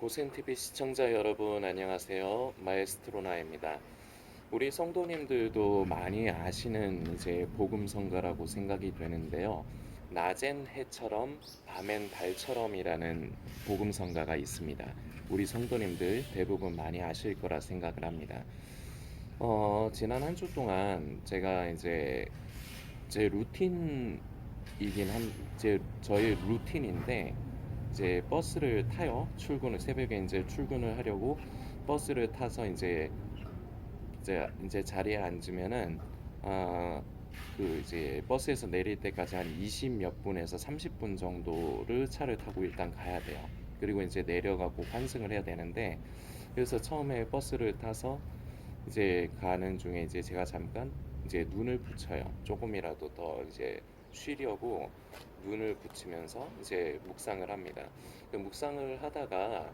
고센TV 시청자 여러분 안녕하세요. 마에스트로나입니다. 우리 성도님들도 많이 아시는 이제 복음성가라고 생각이 되는데요. 낮엔 해처럼 밤엔 달처럼이라는 복음성가가 있습니다. 우리 성도님들 대부분 많이 아실 거라 생각을 합니다. 지난 한 주 동안 제가 이제 제 루틴이긴 한, 저의 루틴인데 이제 버스를 타요. 새벽에 이제 출근을 하려고 버스를 타서 이제 자리에 앉으면은 아, 그 이제 버스에서 내릴 때까지 한 20 몇 분에서 30분 정도를 차를 타고 일단 가야 돼요. 그리고 이제 내려가고 환승을 해야 되는데, 그래서 처음에 버스를 타서 이제 가는 중에 이제 제가 잠깐 이제 눈을 붙여요. 조금이라도 더 이제 쉬려고 눈을 붙이면서 이제 묵상을 합니다. 그 묵상을 하다가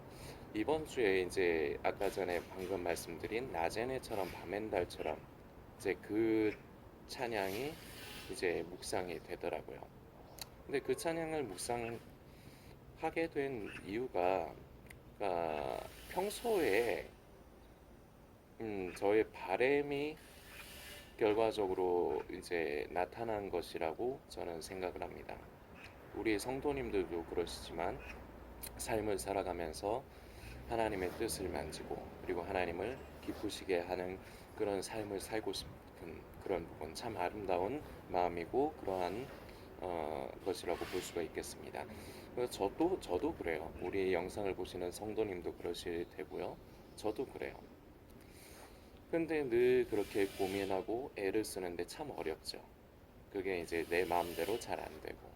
이번 주에 이제 아까 전에 방금 말씀드린 낮엔 해처럼 밤엔 달처럼 이제 그 찬양이 이제 묵상이 되더라고요. 근데 그 찬양을 묵상하게 된 이유가, 평소에 저의 바램이 결과적으로 이제 나타난 것이라고 저는 생각을 합니다. 우리 성도님들도 그러시지만 삶을 살아가면서 하나님의 뜻을 만지고 그리고 하나님을 기쁘시게 하는 그런 삶을 살고 싶은 그런 부분, 참 아름다운 마음이고 그러한 것이라고 볼 수가 있겠습니다. 그래서 저도 그래요. 우리 영상을 보시는 성도님도 그러실 테고요. 저도 그래요. 근데 늘 그렇게 고민하고 애를 쓰는데 참 어렵죠. 그게 이제 내 마음대로 잘 안 되고.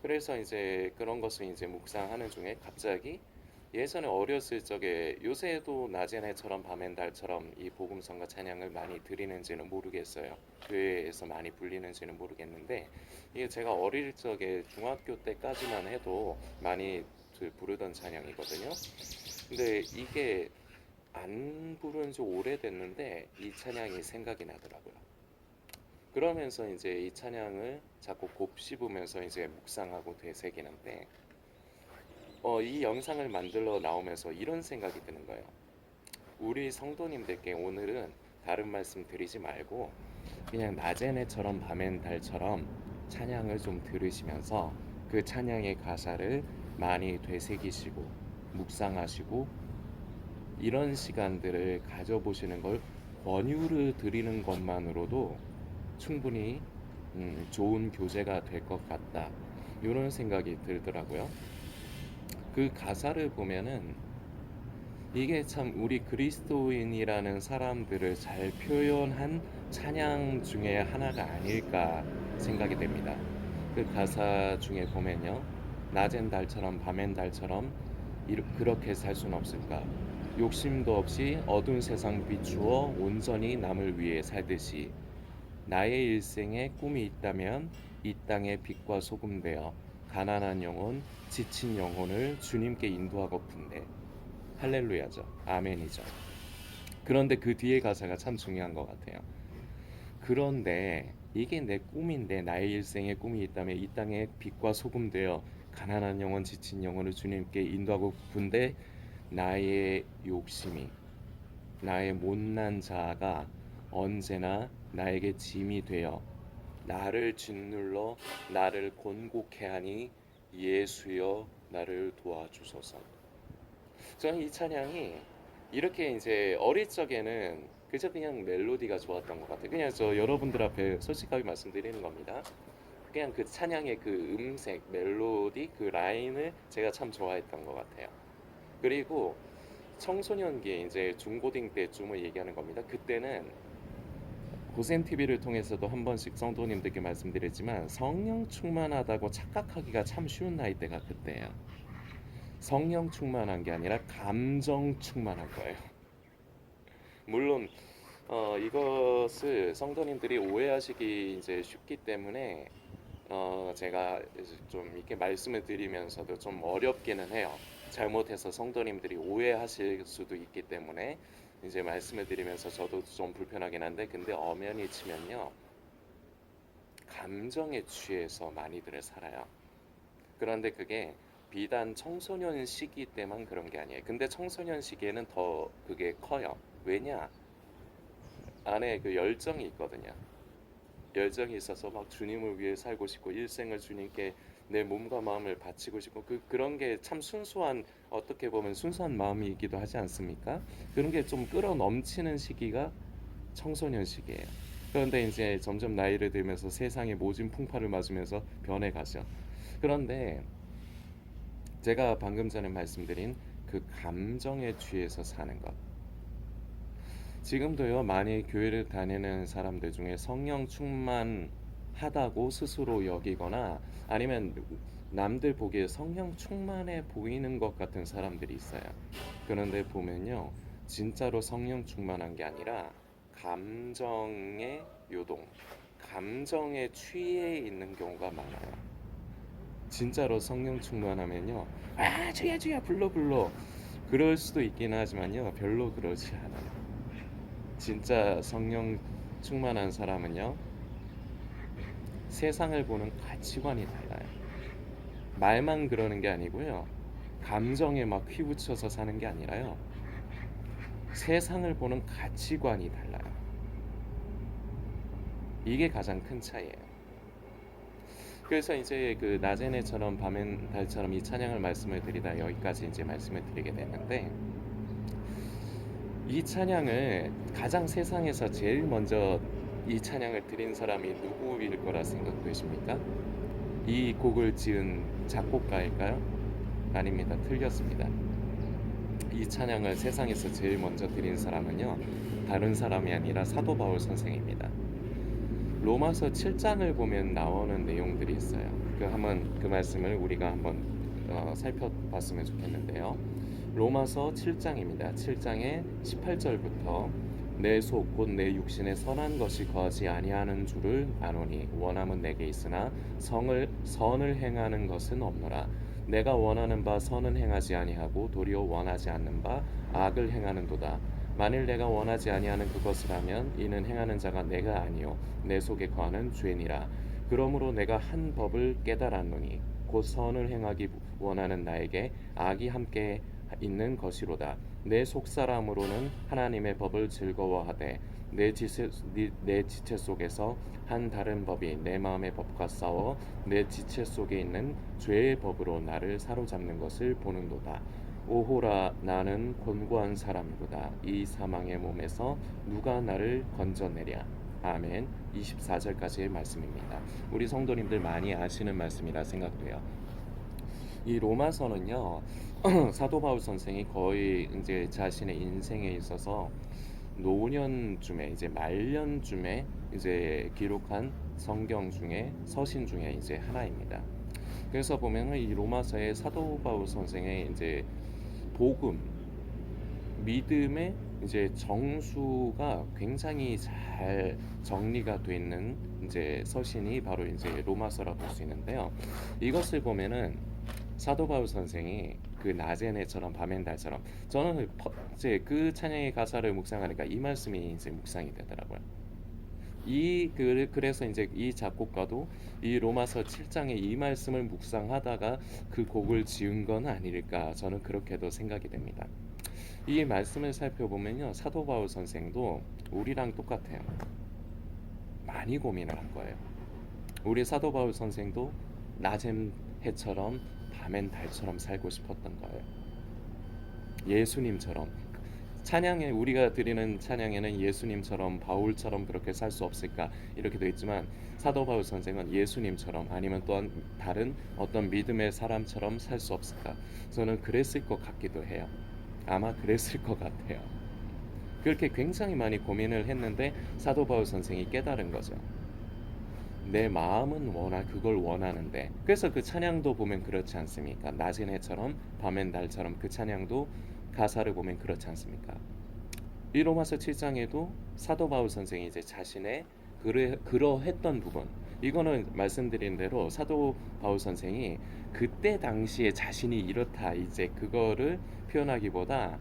그래서 이제 그런 것을 이제 묵상하는 중에 갑자기 예전에 어렸을 적에, 요새도 낮엔 해처럼 밤엔 달처럼 이 복음성가 찬양을 많이 드리는지는 모르겠어요. 교회에서 많이 불리는지는 모르겠는데, 이게 제가 어릴 적에 중학교 때까지만 해도 많이 부르던 찬양이거든요. 근데 이게 안 부른 지 오래됐는데 이 찬양이 생각이 나더라고요. 그러면서 이제 이 찬양을 자꾸 곱씹으면서 이제 묵상하고 되새기는데, 이 영상을 만들러 나오면서 이런 생각이 드는 거예요. 우리 성도님들께 오늘은 다른 말씀 드리지 말고 그냥 낮엔 해처럼 밤엔 달처럼 찬양을 좀 들으시면서 그 찬양의 가사를 많이 되새기시고 묵상하시고 이런 시간들을 가져보시는 걸 권유를 드리는 것만으로도 충분히 좋은 교제가 될 것 같다. 이런 생각이 들더라고요. 그 가사를 보면은 이게 참 우리 그리스도인이라는 사람들을 잘 표현한 찬양 중에 하나가 아닐까 생각이 됩니다. 그 가사 중에 보면요. 낮엔 달처럼 밤엔 달처럼 그렇게 살 수는 없을까? 욕심도 없이 어두운 세상 비추어 온전히 남을 위해 살듯이 나의 일생에 꿈이 있다면 이 땅의 빛과 소금 되어 가난한 영혼, 지친 영혼을 주님께 인도하고픈데 할렐루야죠. 아멘이죠. 그런데 그 뒤에 가사가 참 중요한 것 같아요. 그런데 이게 내 꿈인데, 나의 일생에 꿈이 있다면 이 땅에 빛과 소금 되어 가난한 영혼, 지친 영혼을 주님께 인도하고픈데 나의 욕심이, 나의 못난 자아가 언제나 나에게 짐이 되어 나를 짓눌러 나를 곤곡해 하니 예수여 나를 도와주소서. 저는 이 찬양이 이렇게 이제 어릴 적에는 그저 그냥 멜로디가 좋았던 것 같아요. 그냥 저 여러분들 앞에 솔직하게 말씀드리는 겁니다. 그냥 그 찬양의 그 음색, 멜로디, 그 라인을 제가 참 좋아했던 것 같아요. 그리고 청소년기에 이제 중고딩 때쯤을 얘기하는 겁니다. 그때는 고센 TV를 통해서도 한 번씩 성도님들께 말씀드렸지만 성령 충만하다고 착각하기가 참 쉬운 나이대가 그때예요. 성령 충만한 게 아니라 감정 충만한 거예요. 물론 이것을 성도님들이 오해하시기 이제 쉽기 때문에 제가 좀 이렇게 말씀을 드리면서도 좀 어렵기는 해요. 잘못해서 성도님들이 오해하실 수도 있기 때문에 이제 말씀을 드리면서 저도 좀 불편하긴 한데, 근데 엄연히 치면요, 감정에 취해서 많이들 살아요. 그런데 그게 비단 청소년 시기 때만 그런 게 아니에요. 근데 청소년 시기에는 더 그게 커요. 왜냐? 안에 그 열정이 있거든요. 열정이 있어서 막 주님을 위해 살고 싶고 일생을 주님께 내 몸과 마음을 바치고 싶고 그런 게 참 순수한, 어떻게 보면 순수한 마음이기도 하지 않습니까? 그런 게 좀 끌어 넘치는 시기가 청소년 시기예요. 그런데 이제 점점 나이를 들면서 세상의 모진 풍파를 맞으면서 변해가죠. 그런데 제가 방금 전에 말씀드린 그 감정에 취해서 사는 것, 지금도요, 많이 교회를 다니는 사람들 중에 성령 충만하다고 스스로 여기거나 아니면 남들 보기에 성령 충만해 보이는 것 같은 사람들이 있어요. 그런데 보면요, 진짜로 성령 충만한 게 아니라 감정의 요동, 감정에 취해 있는 경우가 많아요. 진짜로 성령 충만하면요, 아 주야 주야 불러 불러 그럴 수도 있긴 하지만요, 별로 그러지 않아요. 진짜 성령 충만한 사람은요, 세상을 보는 가치관이 달라요. 말만 그러는 게 아니고요, 감정에 막 휘부쳐서 사는 게 아니라요, 세상을 보는 가치관이 달라요. 이게 가장 큰 차이예요. 그래서 이제 그 낮엔 해처럼 밤엔 달처럼 이 찬양을 말씀을 드리다 여기까지 이제 말씀을 드리게 되는데, 이 찬양을 가장 세상에서 제일 먼저 이 찬양을 드린 사람이 누구일 거라 생각되십니까? 이 곡을 지은 작곡가일까요? 아닙니다. 틀렸습니다. 이 찬양을 세상에서 제일 먼저 드린 사람은요, 다른 사람이 아니라 사도 바울 선생입니다. 로마서 7장을 보면 나오는 내용들이 있어요. 그 말씀을 우리가 한번 살펴봤으면 좋겠는데요. 로마서 7장입니다. 7장의 18절부터 내 속 곧 내 육신에 선한 것이 거하지 아니하는 줄을 아노니 원함은 내게 있으나 선을 행하는 것은 없노라. 내가 원하는 바 선은 행하지 아니하고 도리어 원하지 않는 바 악을 행하는도다. 만일 내가 원하지 아니하는 그것을 하면 이는 행하는 자가 내가 아니요 내 속에 거하는 죄니라. 그러므로 내가 한 법을 깨달았노니 곧 선을 행하기 원하는 나에게 악이 함께 있는 것이로다. 내 속사람으로는 하나님의 법을 즐거워하되 내 지체 속에서 한 다른 법이 내 마음의 법과 싸워 내 지체 속에 있는 죄의 법으로 나를 사로잡는 것을 보는도다. 오호라, 나는 곤고한 사람이로다. 이 사망의 몸에서 누가 나를 건져내랴. 아멘. 24절까지의 말씀입니다. 우리 성도님들 많이 아시는 말씀이라 생각돼요. 이 로마서는요, 사도 바울 선생이 거의 이제 자신의 인생에 있어서 노년쯤에, 이제 말년쯤에 이제 기록한 성경 중에 서신 중에 이제 하나입니다. 그래서 보면은 이 로마서의 사도 바울 선생의 이제 복음, 믿음의 이제 정수가 굉장히 잘 정리가 돼 있는 이제 서신이 바로 이제 로마서라 볼 수 있는데요. 이것을 보면은 사도 바울 선생이 그 낮엔 해처럼 밤엔 달처럼, 저는 이제 그 찬양의 가사를 묵상하니까 이 말씀이 이제 묵상이 되더라고요. 그래서 이제 이 작곡가도 이 로마서 7장의 이 말씀을 묵상하다가 그 곡을 지은 건 아닐까, 저는 그렇게도 생각이 됩니다. 이 말씀을 살펴보면요, 사도 바울 선생도 우리랑 똑같아요. 많이 고민을 한 거예요. 우리 사도 바울 선생도 낮엔 해처럼 밤엔 달처럼 살고 싶었던 거예요. 예수님처럼. 찬양에, 우리가 드리는 찬양에는 예수님처럼 바울처럼 그렇게 살 수 없을까 이렇게 되어 있지만, 사도 바울 선생은 예수님처럼 아니면 또한 다른 어떤 믿음의 사람처럼 살 수 없을까, 저는 그랬을 것 같기도 해요. 아마 그랬을 것 같아요. 그렇게 굉장히 많이 고민을 했는데 사도 바울 선생이 깨달은 거죠. 내 마음은 그걸 원하는데. 그래서 그 찬양도 보면 그렇지 않습니까? 낮은 해처럼 밤엔 달처럼, 그 찬양도 가사를 보면 그렇지 않습니까? 이 로마서 7장에도 사도 바울 선생이 이제 자신의 그러했던 부분, 이거는 말씀드린 대로 사도 바울 선생이 그때 당시에 자신이 이렇다 이제 그거를 표현하기보다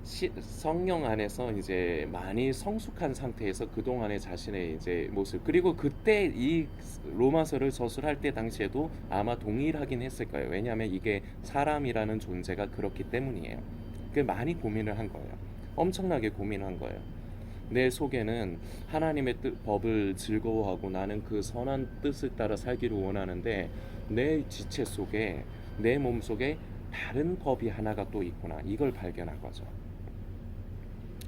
성령 안에서 이제 많이 성숙한 상태에서 그동안의 자신의 이제 모습, 그리고 그때 이 로마서를 저술할 때 당시에도 아마 동일하긴 했을 거예요. 왜냐하면 이게 사람이라는 존재가 그렇기 때문이에요. 그 많이 고민을 한 거예요. 엄청나게 고민한 거예요. 내 속에는 하나님의 법을 즐거워하고 나는 그 선한 뜻을 따라 살기를 원하는데, 내 지체 속에, 내 몸 속에 다른 법이 하나가 또 있구나, 이걸 발견한 거죠.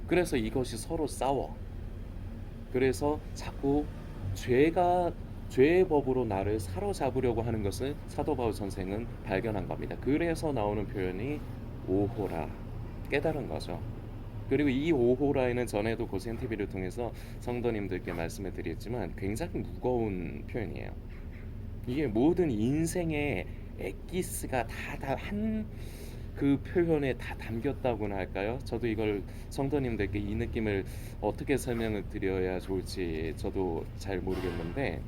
그래서 이것이 서로 싸워. 그래서 자꾸 죄가 죄의 법으로 나를 사로잡으려고 하는 것을 사도 바울 선생은 발견한 겁니다. 그래서 나오는 표현이 오호라, 깨달은 거죠. 그리고 이 오호라에는 전에도 고센 TV를 통해서 성도님들께 말씀을 드렸지만 굉장히 무거운 표현이에요. 이게 모든 인생의 엑기스가 다 한 그 표현에 다 담겼다고나 할까요? 저도 이걸 성도님들께 이 느낌을 어떻게 설명을 드려야 좋을지 저도 잘 모르겠는데,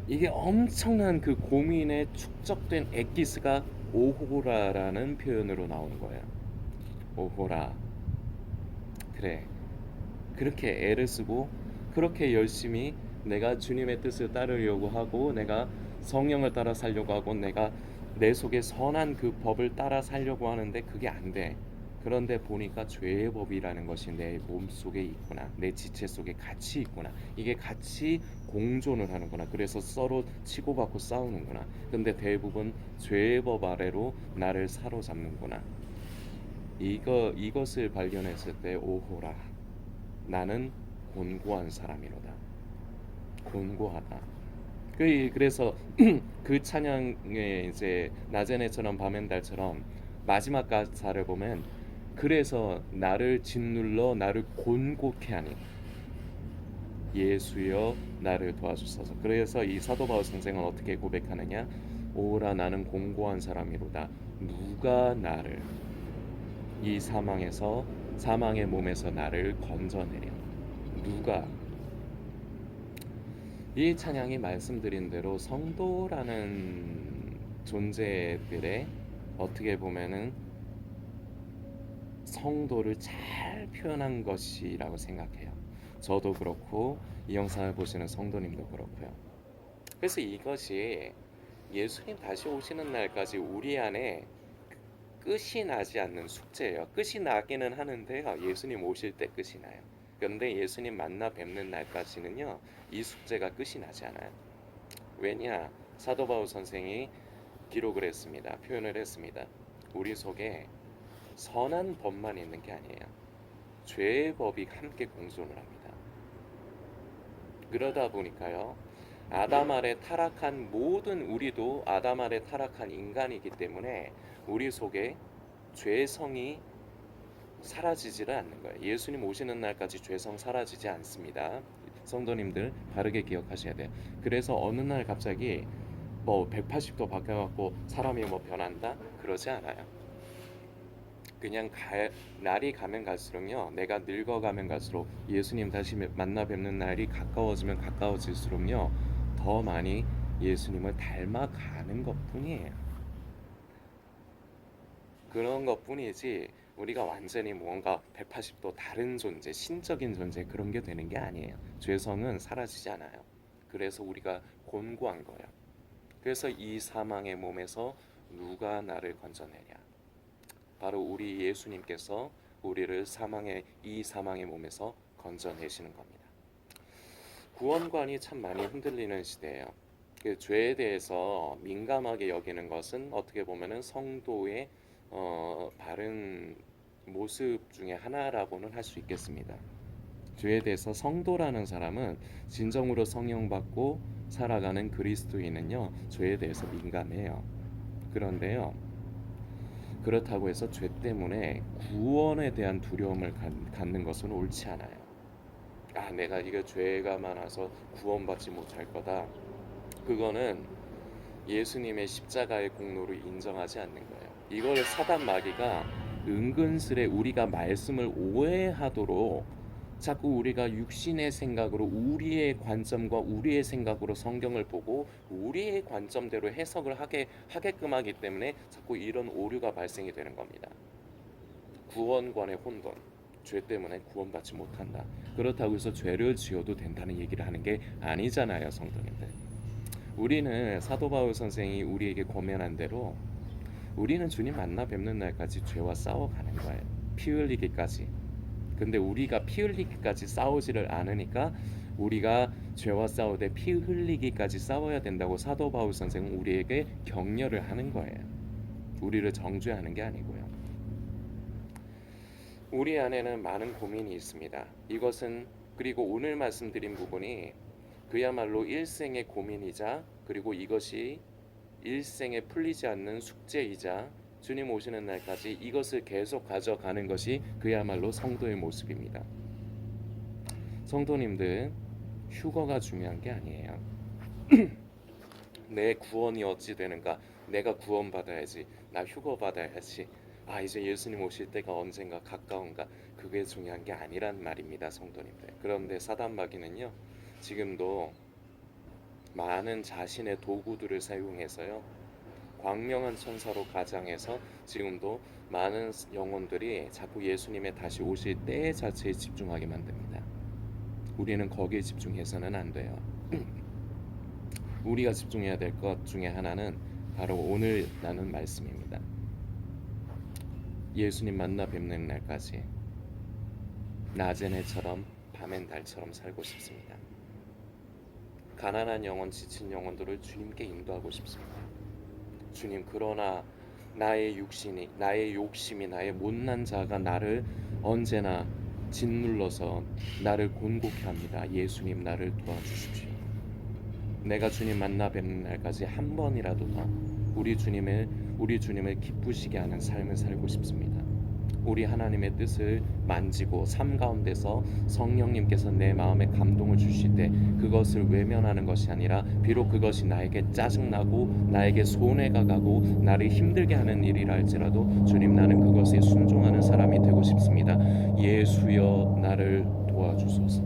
이게 엄청난 그 고민에 축적된 엑기스가 오호라라는 표현으로 나오는 거예요. 오호라. 그래, 그렇게 애를 쓰고 그렇게 열심히 내가 주님의 뜻을 따르려고 하고, 내가 성령을 따라 살려고 하고, 내가 내 속에 선한 그 법을 따라 살려고 하는데 그게 안 돼. 그런데 보니까 죄의 법이라는 것이 내 몸 속에 있구나, 내 지체 속에 같이 있구나, 이게 같이 공존을 하는구나. 그래서 서로 치고받고 싸우는구나. 근데 대부분 죄의 법 아래로 나를 사로잡는구나. 이것을 발견했을 때 오호라, 나는 곤고한 사람이로다. 곤고하다. 그래서 그 찬양의 이제 낮엔 해처럼 밤엔 달처럼 마지막 가사를 보면, 그래서 나를 짓눌러 나를 곤고케 하니 예수여 나를 도와주소서. 그래서 이 사도 바울 선생은 어떻게 고백하느냐? 오라 나는 공고한 사람이로다. 누가 나를 이 사망의 몸에서 나를 건져내려. 누가. 이 찬양이 말씀드린 대로 성도라는 존재들의, 어떻게 보면은 성도를 잘 표현한 것이라고 생각해요. 저도 그렇고 이 영상을 보시는 성도님도 그렇고요. 그래서 이것이 예수님 다시 오시는 날까지 우리 안에 끝이 나지 않는 숙제예요. 끝이 나기는 하는데요, 예수님 오실 때 끝이 나요. 그런데 예수님 만나 뵙는 날까지는요, 이 숙제가 끝이 나지 않아요. 왜냐? 사도 바울 선생이 기록을 했습니다. 표현을 했습니다. 우리 속에 선한 법만 있는 게 아니에요. 죄의 법이 함께 공존을 합니다. 그러다 보니까요, 아담 아래 타락한 모든, 우리도 아담 아래 타락한 인간이기 때문에 우리 속에 죄성이 사라지지를 않는 거예요. 예수님 오시는 날까지 죄성 사라지지 않습니다. 성도님들 바르게 기억하셔야 돼요. 그래서 어느 날 갑자기 뭐 180도 바뀌어갖고 사람이 뭐 변한다? 그러지 않아요. 그냥 날이 가면 갈수록요, 내가 늙어가면 갈수록, 예수님 다시 만나 뵙는 날이 가까워지면 가까워질수록요, 더 많이 예수님을 닮아가는 것뿐이에요. 그런 것뿐이지 우리가 완전히 뭔가 180도 다른 존재, 신적인 존재, 그런 게 되는 게 아니에요. 죄성은 사라지지 않아요. 그래서 우리가 곤고한 거예요. 그래서 이 사망의 몸에서 누가 나를 건져내랴? 바로 우리 예수님께서 우리를 이 사망의 몸에서 건져내시는 겁니다. 구원관이 참 많이 흔들리는 시대예요. 그 죄에 대해서 민감하게 여기는 것은 어떻게 보면은 성도의 바른 모습 중에 하나라고는 할 수 있겠습니다. 죄에 대해서 성도라는 사람은, 진정으로 성령받고 살아가는 그리스도인은요, 죄에 대해서 민감해요. 그런데요, 그렇다고 해서 죄 때문에 구원에 대한 두려움을 갖는 것은 옳지 않아요. 아, 내가 이거 죄가 많아서 구원받지 못할 거다. 그거는 예수님의 십자가의 공로를 인정하지 않는 거예요. 이걸 사단 마귀가 은근슬에 우리가 말씀을 오해하도록 자꾸 우리가 육신의 생각으로, 우리의 관점과 우리의 생각으로 성경을 보고 우리의 관점대로 해석을 하게끔 하기 때문에 자꾸 이런 오류가 발생이 되는 겁니다. 구원관의 혼돈, 죄 때문에 구원받지 못한다. 그렇다고 해서 죄를 지어도 된다는 얘기를 하는 게 아니잖아요, 성도님들. 우리는 사도 바울 선생이 우리에게 권면한 대로 우리는 주님 만나 뵙는 날까지 죄와 싸워가는 거예요. 피 흘리기까지. 근데 우리가 피 흘리기까지 싸우지를 않으니까 우리가 죄와 싸우되 피 흘리기까지 싸워야 된다고 사도 바울 선생은 우리에게 격려를 하는 거예요. 우리를 정죄하는 게 아니고요. 우리 안에는 많은 고민이 있습니다. 이것은 그리고 오늘 말씀드린 부분이 그야말로 일생의 고민이자 그리고 이것이 일생에 풀리지 않는 숙제이자 주님 오시는 날까지 이것을 계속 가져가는 것이 그야말로 성도의 모습입니다. 성도님들, 휴거가 중요한 게 아니에요. 내 구원이 어찌 되는가? 내가 구원받아야지. 나 휴거 받아야지. 아, 이제 예수님 오실 때가 언젠가 가까운가? 그게 중요한 게 아니란 말입니다, 성도님들. 그런데 사단 마귀는요, 지금도 많은 자신의 도구들을 사용해서요, 광명한 천사로 가장해서 지금도 많은 영혼들이 자꾸 예수님의 다시 오실 때 자체에 집중하게 만듭니다. 우리는 거기에 집중해서는 안 돼요. 우리가 집중해야 될 것 중에 하나는 바로 오늘 나눈 말씀입니다. 예수님 만나 뵙는 날까지 낮엔 해처럼 밤엔 달처럼 살고 싶습니다. 가난한 영혼, 지친 영혼들을 주님께 인도하고 싶습니다. 주님, 그러나 나의 육신이, 나의 욕심이, 나의 못난 자가 나를 언제나 짓눌러서 나를 곤곡해 합니다. 예수님, 나를 도와주십시오. 내가 주님 만나 뵙는 날까지 한 번이라도 더 우리 주님을 기쁘시게 하는 삶을 살고 싶습니다. 우리 하나님의 뜻을 만지고 삶 가운데서 성령님께서 내 마음에 감동을 주실 때 그것을 외면하는 것이 아니라 비록 그것이 나에게 짜증나고 나에게 손해가 가고 나를 힘들게 하는 일이라 할지라도 주님, 나는 그것에 순종하는 사람이 되고 싶습니다. 예수여, 나를 도와주소서.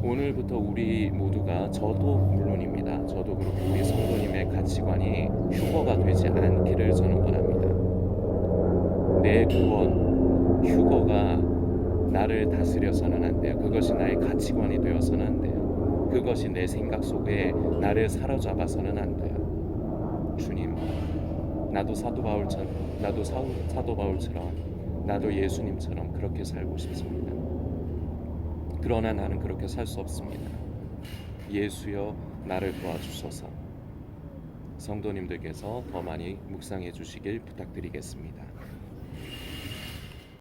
오늘부터 우리 모두가, 저도 물론입니다, 저도 그렇고 우리 성도님의 가치관이 휴거가 되지 않기를 저는 원합니다. 내 구원, 휴거가 나를 다스려서는 안 돼요. 그것이 나의 가치관이 되어서는 안 돼요. 그것이 내 생각 속에 나를 사로잡아서는 안 돼요. 주님, 나도 사도 바울처럼 나도 예수님처럼 그렇게 살고 싶습니다. 그러나 나는 그렇게 살 수 없습니다. 예수여, 나를 도와주소서. 성도님들께서 더 많이 묵상해 주시길 부탁드리겠습니다.